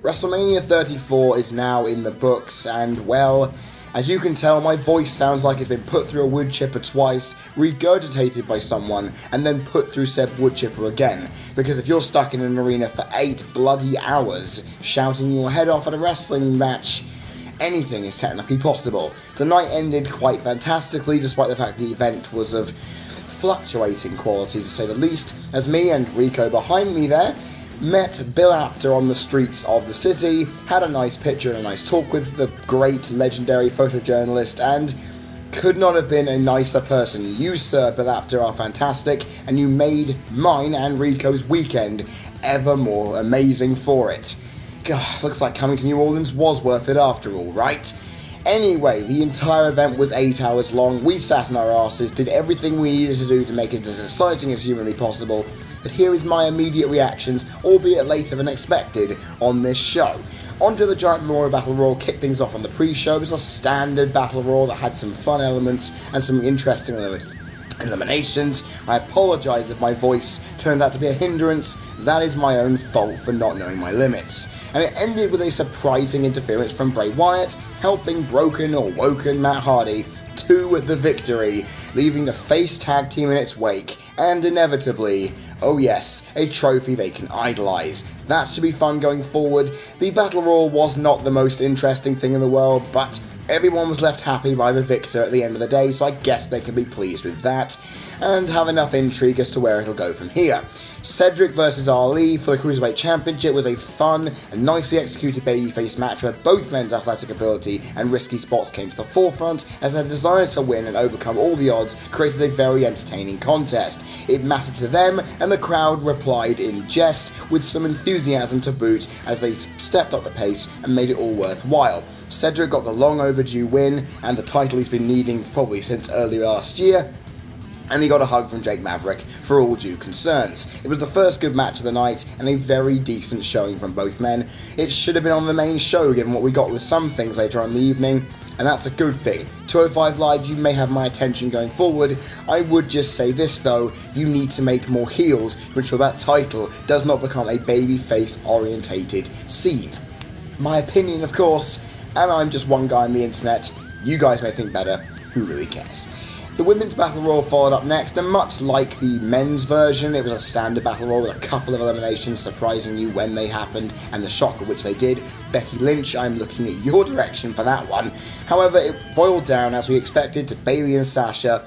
WrestleMania 34 is now in the books, and well, as you can tell, my voice sounds like it's been put through a wood chipper twice, regurgitated by someone, and then put through said wood chipper again. Because if you're stuck in an arena for 8 bloody hours, shouting your head off at a wrestling match, anything is technically possible. The night ended quite fantastically, despite the fact the event was of fluctuating quality, to say the least, as me and Rico behind me there met Bill Apter on the streets of the city, had a nice picture and a nice talk with the great legendary photojournalist, and could not have been a nicer person. You, sir, Bill Apter, are fantastic, and you made mine and Rico's weekend ever more amazing for it. God, looks like coming to New Orleans was worth it after all, right? Anyway, the entire event was 8 hours long. We sat on our asses, did everything we needed to do to make it as exciting as humanly possible. But here is my immediate reactions, albeit later than expected, on this show. Onto the Giant Memorial Battle Royal kicked things off on the pre-show. It was a standard Battle Royal that had some fun elements and some interesting eliminations. I apologise if my voice turned out to be a hindrance. That is my own fault for not knowing my limits. And it ended with a surprising interference from Bray Wyatt, helping broken or woken Matt Hardy to the victory, leaving the face tag team in its wake, and inevitably, oh yes, a trophy they can idolise. That should be fun going forward. The Battle Royal was not the most interesting thing in the world, but everyone was left happy by the victor at the end of the day, so I guess they can be pleased with that, and have enough intrigue as to where it'll go from here. Cedric versus Ollie for the Cruiserweight Championship was a fun and nicely executed babyface match where both men's athletic ability and risky spots came to the forefront as their desire to win and overcome all the odds created a very entertaining contest. It mattered to them, and the crowd replied in jest with some enthusiasm to boot as they stepped up the pace and made it all worthwhile. Cedric got the long overdue win and the title he's been needing probably since early last year, and he got a hug from Jake Maverick for all due concerns. It was the first good match of the night, and a very decent showing from both men. It should have been on the main show given what we got with some things later on in the evening, and that's a good thing. 205 Live, you may have my attention going forward. I would just say this though, you need to make more heels to ensure that title does not become a babyface orientated scene. My opinion, of course, and I'm just one guy on the internet. You guys may think better, who really cares? The Women's Battle Royal followed up next, and much like the men's version, it was a standard Battle Royal with a couple of eliminations surprising you when they happened, and the shock at which they did. Becky Lynch, I'm looking at your direction for that one. However, it boiled down, as we expected, to Bayley and Sasha,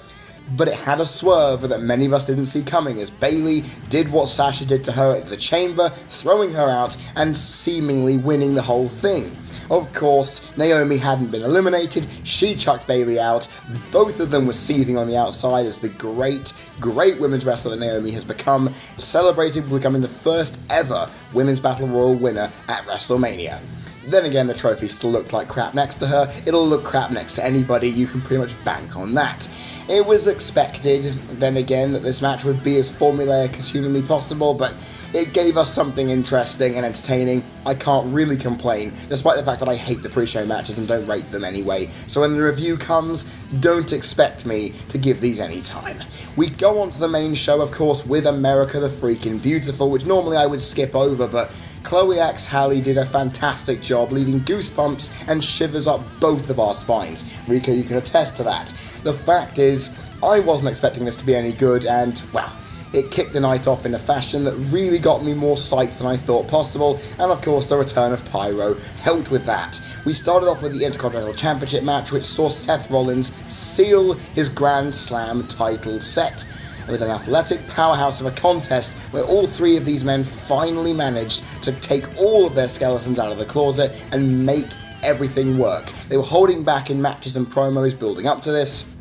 but it had a swerve that many of us didn't see coming, as Bayley did what Sasha did to her at the Chamber, throwing her out and seemingly winning the whole thing. Of course, Naomi hadn't been eliminated, she chucked Bayley out, both of them were seething on the outside as the great women's wrestler that Naomi has become, celebrated becoming the first ever Women's Battle Royal winner at WrestleMania. Then again, the trophy still looked like crap next to her. It'll look crap next to anybody, you can pretty much bank on that. It was expected, then again, that this match would be as formulaic as humanly possible, but it gave us something interesting and entertaining. I can't really complain, despite the fact that I hate the pre-show matches and don't rate them anyway. So when the review comes, don't expect me to give these any time. We go on to the main show, of course, with America the Freaking Beautiful, which normally I would skip over, but Chloe X Halle did a fantastic job, leaving goosebumps and shivers up both of our spines. Rico, you can attest to that. The fact is, I wasn't expecting this to be any good, and, well, it kicked the night off in a fashion that really got me more psyched than I thought possible, and of course the return of Pyro helped with that. We started off with the Intercontinental Championship match, which saw Seth Rollins seal his Grand Slam title set, with an athletic powerhouse of a contest where all three of these men finally managed to take all of their skeletons out of the closet and make everything work. They were holding back in matches and promos building up to this,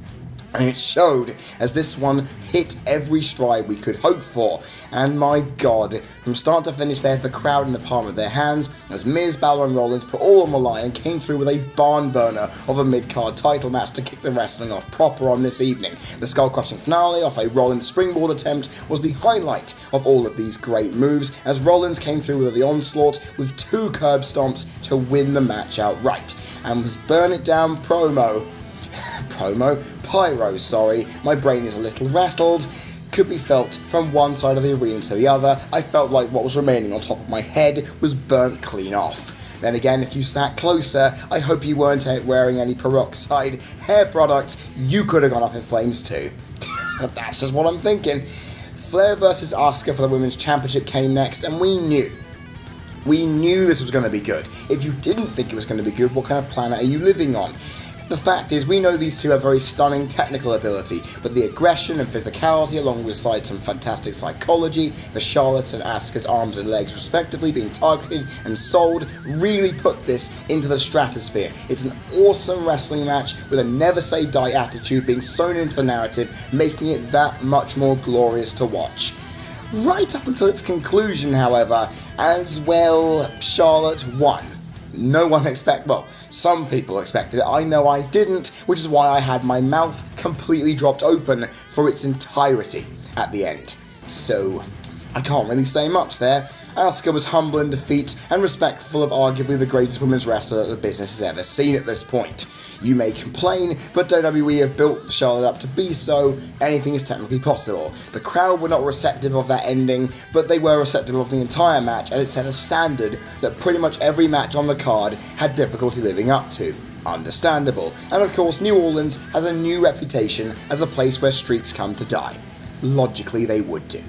And it showed, as this one hit every stride we could hope for. And my god, from start to finish they had the crowd in the palm of their hands, as Miz, Balor and Rollins put all on the line and came through with a barn burner of a mid-card title match to kick the wrestling off proper on this evening. The skull-crushing finale off a Rollins springboard attempt was the highlight of all of these great moves, as Rollins came through with the onslaught with 2 curb stomps to win the match outright. And was Burn It Down Pyro, sorry, my brain is a little rattled, could be felt from one side of the arena to the other. I felt like what was remaining on top of my head was burnt clean off. Then again, if you sat closer, I hope you weren't wearing any peroxide hair products, you could have gone up in flames too. That's just what I'm thinking. Flair versus Asuka for the Women's Championship came next, and we knew this was going to be good. If you didn't think it was going to be good, what kind of planet are you living on? The fact is, we know these two have very stunning technical ability, but the aggression and physicality alongside some fantastic psychology, the Charlotte and Asuka's arms and legs respectively being targeted and sold, really put this into the stratosphere. It's an awesome wrestling match with a never say die attitude being sewn into the narrative, making it that much more glorious to watch. Right up until its conclusion, however, as well, Charlotte won. No one some people expected it, I know I didn't, which is why I had my mouth completely dropped open for its entirety at the end. So, I can't really say much there. Asuka was humble in defeat and respectful of arguably the greatest women's wrestler that the business has ever seen at this point. You may complain, but WWE have built Charlotte up to be so, anything is technically possible. The crowd were not receptive of that ending, but they were receptive of the entire match, and it set a standard that pretty much every match on the card had difficulty living up to. Understandable. And of course, New Orleans has a new reputation as a place where streaks come to die. Logically, they would do.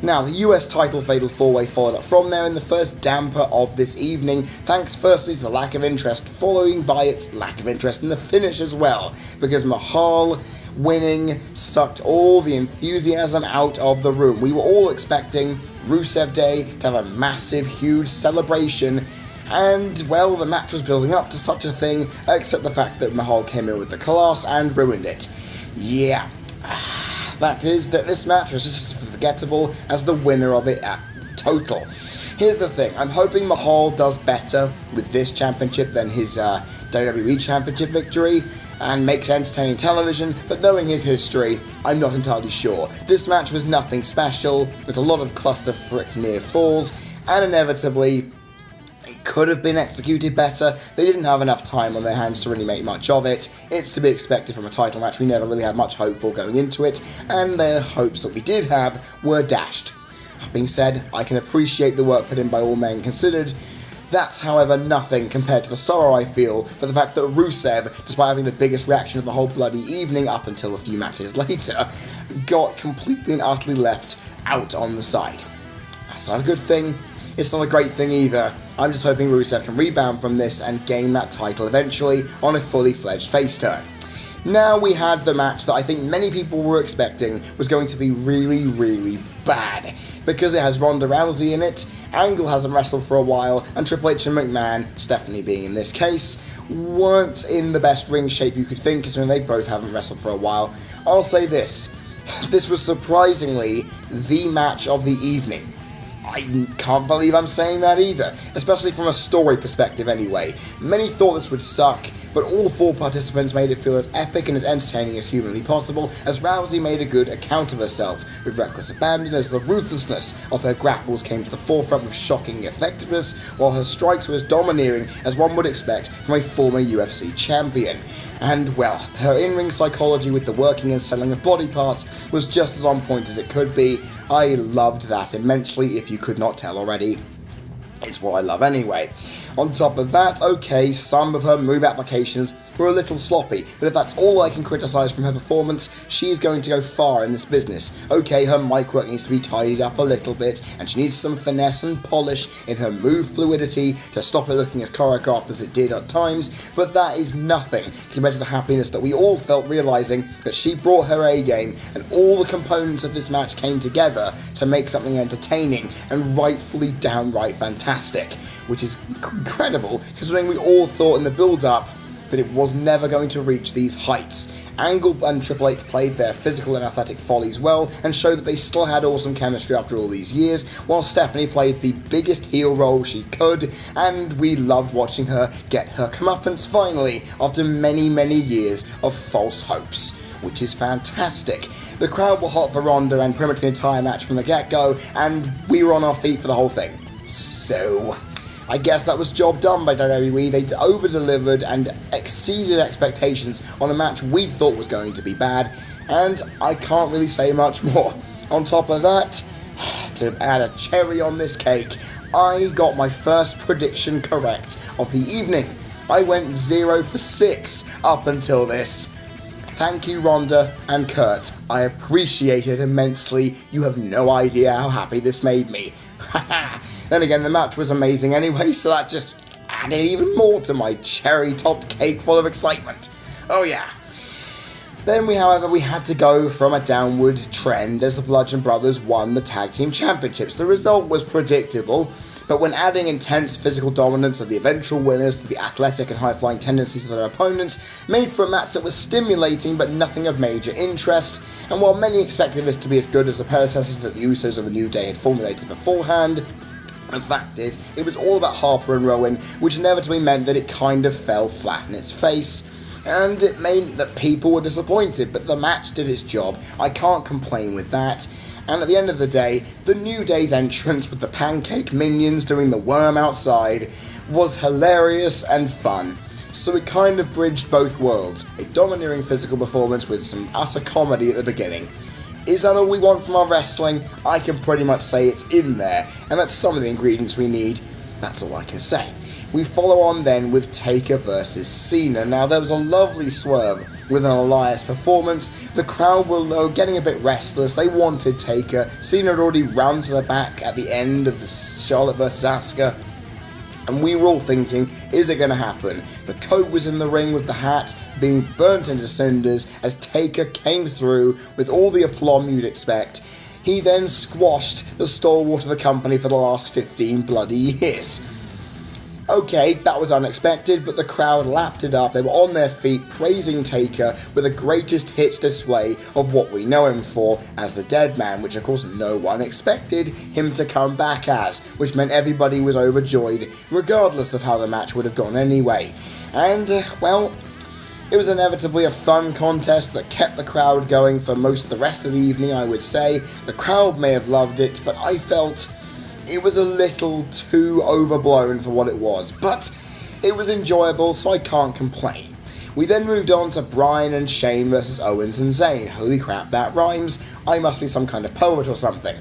Now, the US title Fatal 4-Way followed up from there in the first damper of this evening, thanks firstly to the lack of interest, following by its lack of interest in the finish as well, because Mahal winning sucked all the enthusiasm out of the room. We were all expecting Rusev Day to have a massive, huge celebration, and, well, the match was building up to such a thing, except the fact that Mahal came in with the class and ruined it. Yeah. Fact is that this match was just as forgettable as the winner of it at total. Here's the thing, I'm hoping Mahal does better with this championship than his WWE Championship victory, and makes entertaining television, but knowing his history, I'm not entirely sure. This match was nothing special, with a lot of cluster frick near falls, and inevitably, it could have been executed better. They didn't have enough time on their hands to really make much of it. It's to be expected from a title match. We never really had much hope for going into it, and the hopes that we did have were dashed. That being said, I can appreciate the work put in by all men considered. That's, however, nothing compared to the sorrow I feel for the fact that Rusev, despite having the biggest reaction of the whole bloody evening up until a few matches later, got completely and utterly left out on the side. That's not a good thing. It's not a great thing either. I'm just hoping Rusev can rebound from this and gain that title eventually on a fully fledged face turn. Now we had the match that I think many people were expecting was going to be really, really bad, because it has Ronda Rousey in it, Angle hasn't wrestled for a while, and Triple H and McMahon, Stephanie being in this case, weren't in the best ring shape you could think, considering they both haven't wrestled for a while. I'll say this was surprisingly the match of the evening. I can't believe I'm saying that either, especially from a story perspective anyway. Many thought this would suck, but all 4 participants made it feel as epic and as entertaining as humanly possible, as Rousey made a good account of herself, with reckless abandon as the ruthlessness of her grapples came to the forefront with shocking effectiveness, while her strikes were as domineering as one would expect from a former UFC champion. And, well, her in-ring psychology with the working and selling of body parts was just as on point as it could be. I loved that immensely, if you could not tell already. It's what I love anyway. On top of that, okay, some of her move applications were a little sloppy, but if that's all I can criticise from her performance, she's going to go far in this business. Okay, her mic work needs to be tidied up a little bit, and she needs some finesse and polish in her move fluidity to stop it looking as choreographed as it did at times, but that is nothing compared to the happiness that we all felt realising that she brought her A-game, and all the components of this match came together to make something entertaining and rightfully downright fantastic, which is incredible considering we all thought in the build-up that it was never going to reach these heights. Angle and Triple H played their physical and athletic follies well and showed that they still had awesome chemistry after all these years, while Stephanie played the biggest heel role she could, and we loved watching her get her comeuppance finally after many, many years of false hopes, which is fantastic. The crowd were hot for Ronda and pretty much the entire match from the get-go, and we were on our feet for the whole thing. So I guess that was job done by WWE. They over-delivered and exceeded expectations on a match we thought was going to be bad, and I can't really say much more. On top of that, to add a cherry on this cake, I got my first prediction correct of the evening. I went 0 for 6 up until this. Thank you, Ronda and Kurt. I appreciate it immensely. You have no idea how happy this made me. Then again, the match was amazing anyway, so that just added even more to my cherry-topped cake full of excitement. Oh yeah. Then however, we had to go from a downward trend as the Bludgeon Brothers won the Tag Team Championships. The result was predictable, but when adding intense physical dominance of the eventual winners to the athletic and high-flying tendencies of their opponents, made for a match that was stimulating but nothing of major interest, and while many expected this to be as good as the predecessors that the Usos of the New Day had formulated beforehand, the fact is, it was all about Harper and Rowan, which inevitably meant that it kind of fell flat in its face. And it meant that people were disappointed, but the match did its job. I can't complain with that. And at the end of the day, the New Day's entrance with the pancake minions doing the worm outside was hilarious and fun. So it kind of bridged both worlds. A domineering physical performance with some utter comedy at the beginning. Is that all we want from our wrestling? I can pretty much say it's in there, and that's some of the ingredients we need. That's all I can say. We follow on then with Taker versus Cena. Now there was a lovely swerve with an Elias performance. The crowd were getting a bit restless. They wanted Taker. Cena had already run to the back at the end of the Charlotte versus Asuka. And we were all thinking, is it going to happen? The coat was in the ring with the hat being burnt into cinders as Taker came through with all the aplomb you'd expect. He then squashed the stalwart of the company for the last 15 bloody years. Okay, that was unexpected, but the crowd lapped it up. They were on their feet praising Taker with a greatest hits display of what we know him for as the Dead Man, which of course no one expected him to come back as, which meant everybody was overjoyed, regardless of how the match would have gone anyway. And, well, it was inevitably a fun contest that kept the crowd going for most of the rest of the evening, I would say. The crowd may have loved it, but I felt it was a little too overblown for what it was, but it was enjoyable, so I can't complain. We then moved on to Bryan and Shane versus Owens and Zayn. Holy crap, that rhymes. I must be some kind of poet or something.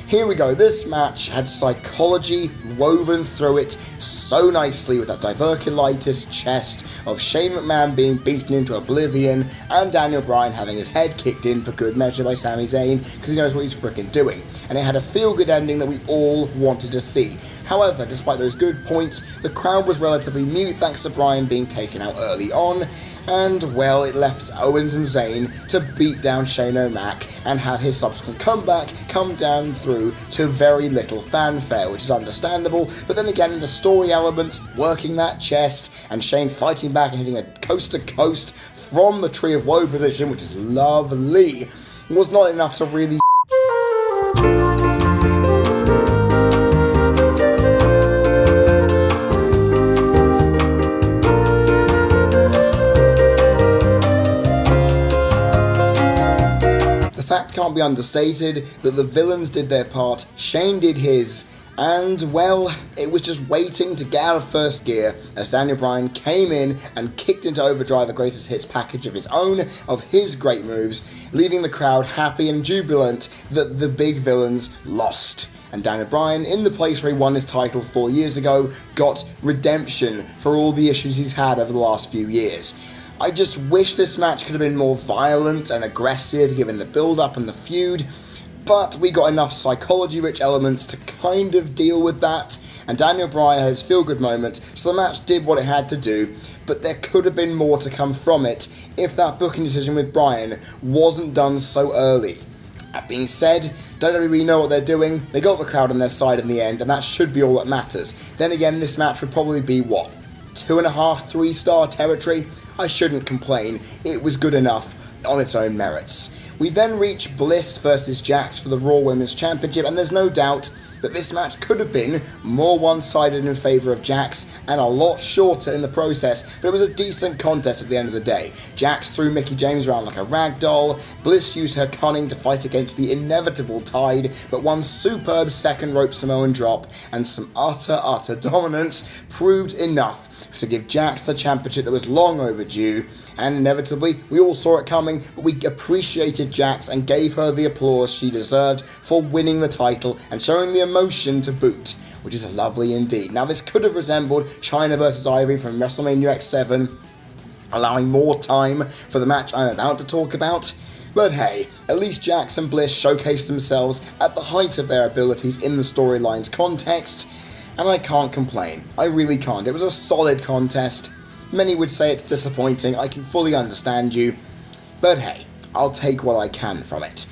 Here we go. This match had psychology woven through it so nicely with that diverculitis chest of Shane McMahon being beaten into oblivion and Daniel Bryan having his head kicked in for good measure by Sami Zayn because he knows what he's frickin' doing. And it had a feel-good ending that we all wanted to see. However, despite those good points, the crowd was relatively mute thanks to Bryan being taken out early on, and, well, it left Owens and Zayn to beat down Shane O'Mac and have his subsequent comeback come down through to very little fanfare, which is understandable, but then again, the story elements, working that chest, and Shane fighting back and hitting a coast-to-coast from the Tree of Woe position, which is lovely, was not enough to really can't be understated that the villains did their part, Shane did his, and, well, it was just waiting to get out of first gear as Daniel Bryan came in and kicked into overdrive a greatest hits package of his own, of his great moves, leaving the crowd happy and jubilant that the big villains lost. And Daniel Bryan, in the place where he won his title 4 years ago, got redemption for all the issues he's had over the last few years. I just wish this match could have been more violent and aggressive given the build-up and the feud, but we got enough psychology-rich elements to kind of deal with that, and Daniel Bryan had his feel-good moments, so the match did what it had to do, but there could have been more to come from it if that booking decision with Bryan wasn't done so early. That being said, WWE know what they're doing, they got the crowd on their side in the end, and that should be all that matters. Then again, this match would probably be, 2.5, 3-star territory? I shouldn't complain. It was good enough on its own merits. We then reach Bliss versus Jax for the Raw Women's Championship, and there's no doubt that this match could have been more one-sided in favour of Jax and a lot shorter in the process, but it was a decent contest at the end of the day. Jax threw Mickie James around like a rag doll, Bliss used her cunning to fight against the inevitable tide, but one superb second rope Samoan drop and some utter dominance proved enough to give Jax the championship that was long overdue, and inevitably we all saw it coming, but we appreciated Jax and gave her the applause she deserved for winning the title and showing the emotion to boot, which is lovely indeed. Now, this could have resembled Chyna vs. Ivory from WrestleMania X7, allowing more time for the match I'm about to talk about. But hey, at least Jax and Bliss showcased themselves at the height of their abilities in the storyline's context, and I can't complain. I really can't. It was a solid contest. Many would say it's disappointing. I can fully understand you. But hey, I'll take what I can from it.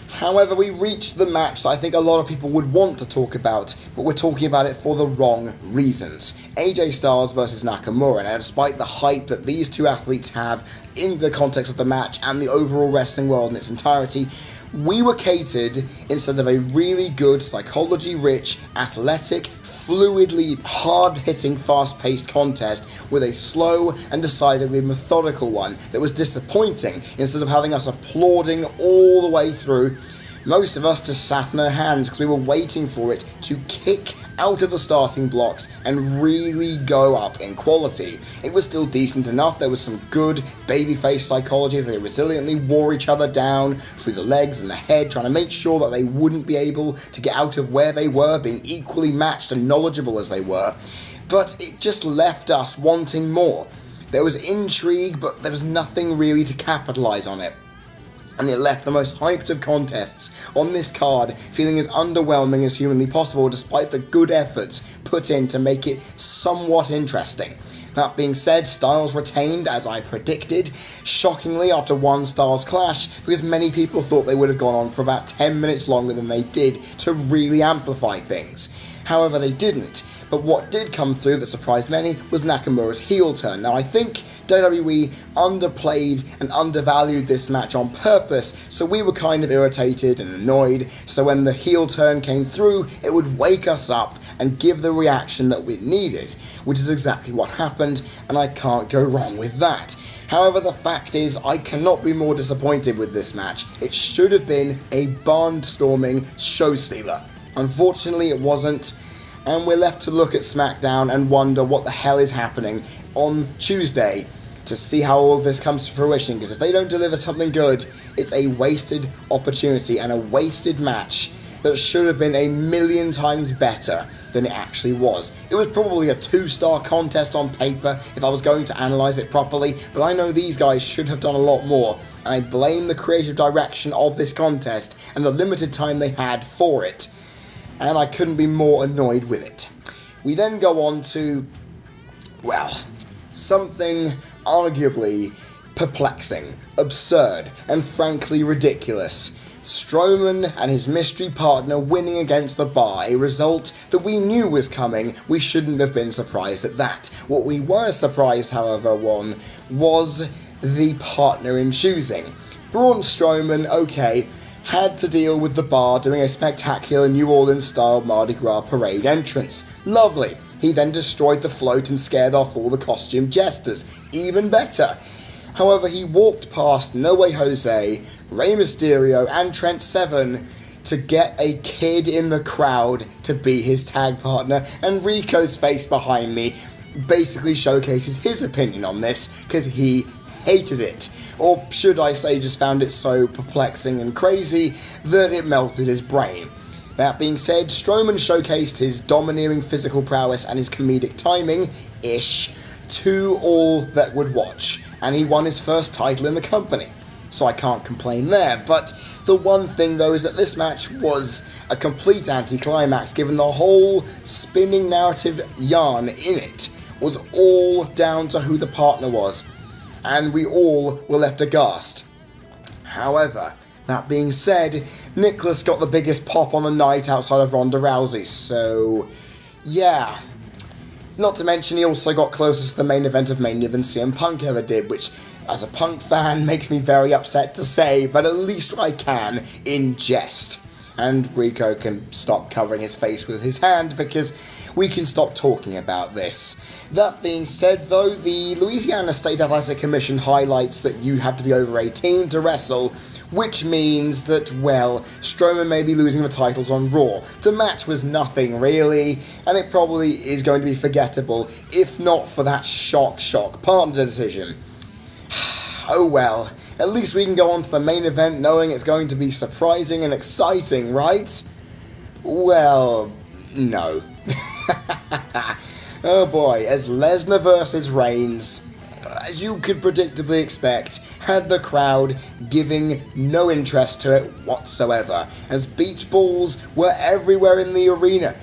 However, we reached the match that I think a lot of people would want to talk about, but we're talking about it for the wrong reasons. AJ Styles versus Nakamura. Now, despite the hype that these two athletes have in the context of the match and the overall wrestling world in its entirety, we were catered instead of a really good, psychology-rich, athletic, fluidly hard-hitting, fast-paced contest with a slow and decidedly methodical one that was disappointing. Instead of having us applauding all the way through, most of us just sat on our hands because we were waiting for it to kick out of the starting blocks and really go up in quality. It was still decent enough. There was some good babyface psychology as they resiliently wore each other down through the legs and the head, trying to make sure that they wouldn't be able to get out of where they were, being equally matched and knowledgeable as they were. But it just left us wanting more. There was intrigue, but there was nothing really to capitalize on it. And it left the most hyped of contests on this card feeling as underwhelming as humanly possible, despite the good efforts put in to make it somewhat interesting. That being said, Styles retained, as I predicted, shockingly after one Styles clash, because many people thought they would have gone on for about 10 minutes longer than they did to really amplify things. However, they didn't. But what did come through that surprised many was Nakamura's heel turn. Now, I think WWE underplayed and undervalued this match on purpose, so we were kind of irritated and annoyed, so when the heel turn came through, it would wake us up and give the reaction that we needed, which is exactly what happened, and I can't go wrong with that. However, the fact is, I cannot be more disappointed with this match. It should have been a barnstorming show stealer. Unfortunately, it wasn't. And we're left to look at SmackDown and wonder what the hell is happening on Tuesday to see how all of this comes to fruition, because if they don't deliver something good, it's a wasted opportunity and a wasted match that should have been a million times better than it actually was. It was probably a 2-star contest on paper if I was going to analyse it properly, but I know these guys should have done a lot more, and I blame the creative direction of this contest and the limited time they had for it. And I couldn't be more annoyed with it. We then go on to, well, something arguably perplexing, absurd, and frankly ridiculous. Strowman and his mystery partner winning against the Bar, a result that we knew was coming. We shouldn't have been surprised at that. What we were surprised, however, was the partner in choosing. Braun Strowman, okay, had to deal with the Bar doing a spectacular New Orleans-style Mardi Gras parade entrance. Lovely. He then destroyed the float and scared off all the costume jesters. Even better. However, he walked past No Way Jose, Rey Mysterio, and Trent Seven to get a kid in the crowd to be his tag partner, and Rico's face behind me basically showcases his opinion on this, because he hated it. Or should I say just found it so perplexing and crazy that it melted his brain. That being said, Strowman showcased his domineering physical prowess and his comedic timing-ish to all that would watch, and he won his first title in the company. So I can't complain there, but the one thing though is that this match was a complete anticlimax, given the whole spinning narrative yarn in it was all down to who the partner was, and we all were left aghast. However, that being said, Nicholas got the biggest pop on the night outside of Ronda Rousey, so yeah, Not to mention he also got closer to the main event of Mania than CM Punk ever did, which, as a Punk fan, makes me very upset to say, but at least I can in jest. And Rico can stop covering his face with his hand because we can stop talking about this. That being said, though, the Louisiana State Athletic Commission highlights that you have to be over 18 to wrestle, which means that, well, Strowman may be losing the titles on Raw. The match was nothing, really, and it probably is going to be forgettable, if not for that shock partner decision. Oh well, at least we can go on to the main event knowing it's going to be surprising and exciting, right? Well, no. Oh boy, as Lesnar versus Reigns, as you could predictably expect, had the crowd giving no interest to it whatsoever, as beach balls were everywhere in the arena.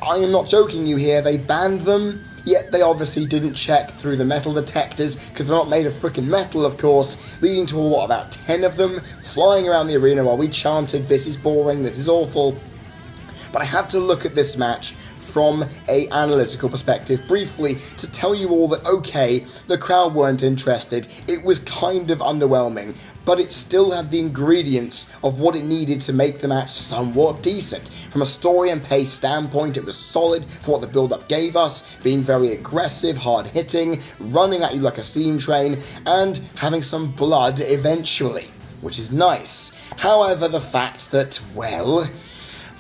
I am not joking you here, they banned them, yet they obviously didn't check through the metal detectors, because they're not made of freaking metal, of course, leading to, about 10 of them flying around the arena while we chanted, "This is boring, this is awful." But I have to look at this match from a analytical perspective briefly to tell you all that, okay, the crowd weren't interested, it was kind of underwhelming, but it still had the ingredients of what it needed to make the match somewhat decent. From a story and pace standpoint, it was solid for what the build-up gave us, being very aggressive, hard-hitting, running at you like a steam train, and having some blood eventually, which is nice. However, the fact that, well,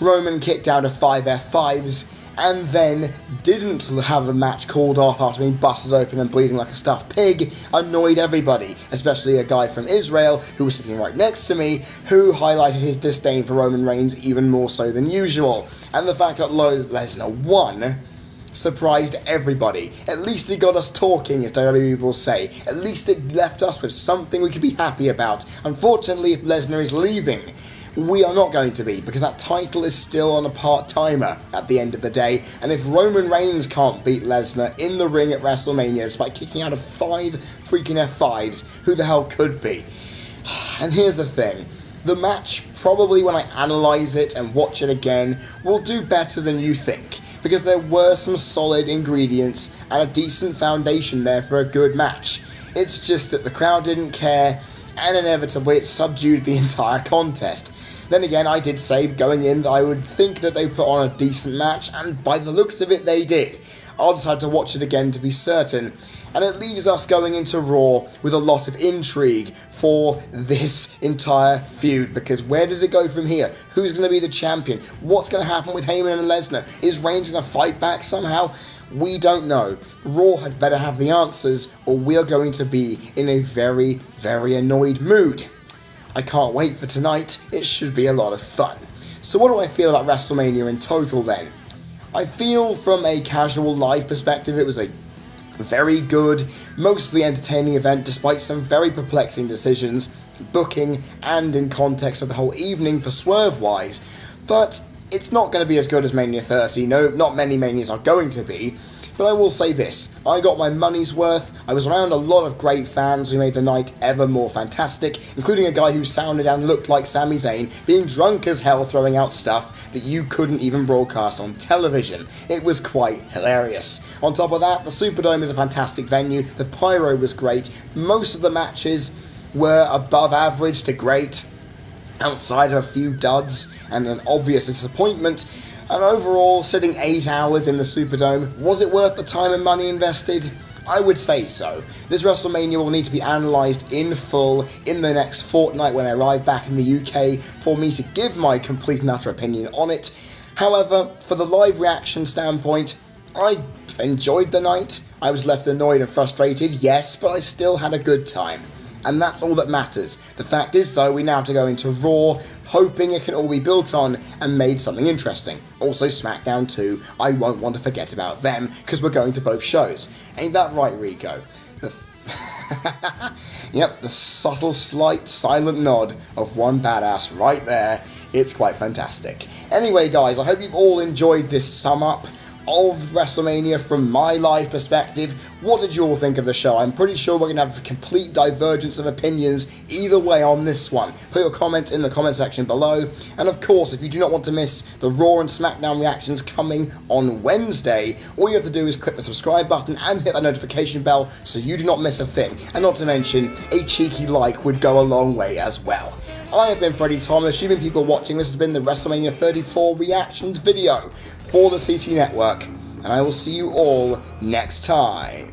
Roman kicked out of 5 F5s, and then didn't have a match called off after being busted open and bleeding like a stuffed pig, annoyed everybody, especially a guy from Israel who was sitting right next to me, who highlighted his disdain for Roman Reigns even more so than usual. And the fact that Lesnar won surprised everybody. At least it got us talking, as WWE people say. At least it left us with something we could be happy about. Unfortunately, if Lesnar is leaving, we are not going to be, because that title is still on a part-timer at the end of the day, and if Roman Reigns can't beat Lesnar in the ring at WrestleMania despite kicking out of 5 freaking F5s, who the hell could be? And here's the thing, the match, probably when I analyse it and watch it again, will do better than you think, because there were some solid ingredients and a decent foundation there for a good match. It's just that the crowd didn't care, and inevitably it subdued the entire contest. Then again, I did say going in that I would think that they put on a decent match, and by the looks of it, they did. I'll decide to watch it again to be certain, and it leaves us going into Raw with a lot of intrigue for this entire feud, because where does it go from here? Who's going to be the champion? What's going to happen with Heyman and Lesnar? Is Reigns going to fight back somehow? We don't know. Raw had better have the answers, or we're going to be in a very, very annoyed mood. I can't wait for tonight. It should be a lot of fun. So what do I feel about WrestleMania in total then? I feel from a casual live perspective it was a very good, mostly entertaining event despite some very perplexing decisions, booking, and in context of the whole evening for swerve-wise. But it's not going to be as good as Mania 30. No, not many Manias are going to be. But I will say this, I got my money's worth. I was around a lot of great fans who made the night ever more fantastic, including a guy who sounded and looked like Sami Zayn, being drunk as hell throwing out stuff that you couldn't even broadcast on television. It was quite hilarious. On top of that, the Superdome is a fantastic venue, the pyro was great, most of the matches were above average to great, outside of a few duds and an obvious disappointment. And overall, sitting 8 hours in the Superdome, was it worth the time and money invested? I would say so. This WrestleMania will need to be analysed in full in the next fortnight when I arrive back in the UK for me to give my complete and utter opinion on it. However, for the live reaction standpoint, I enjoyed the night. I was left annoyed and frustrated, yes, but I still had a good time. And that's all that matters. The fact is, though, we now have to go into Raw, hoping it can all be built on and made something interesting. Also, SmackDown 2, I won't want to forget about them, because we're going to both shows. Ain't that right, Rico? Yep, the subtle, slight, silent nod of one badass right there. It's quite fantastic. Anyway, guys, I hope you've all enjoyed this sum-up of WrestleMania from my live perspective. What did you all think of the show? I'm pretty sure we're going to have a complete divergence of opinions either way on this one. Put your comment in the comment section below. And of course, if you do not want to miss the Raw and SmackDown reactions coming on Wednesday, all you have to do is click the subscribe button and hit that notification bell so you do not miss a thing. And not to mention, a cheeky like would go a long way as well. I have been Freddy Thomas. You've been people watching. This has been the WrestleMania 34 reactions video for the CC Network. And I will see you all next time.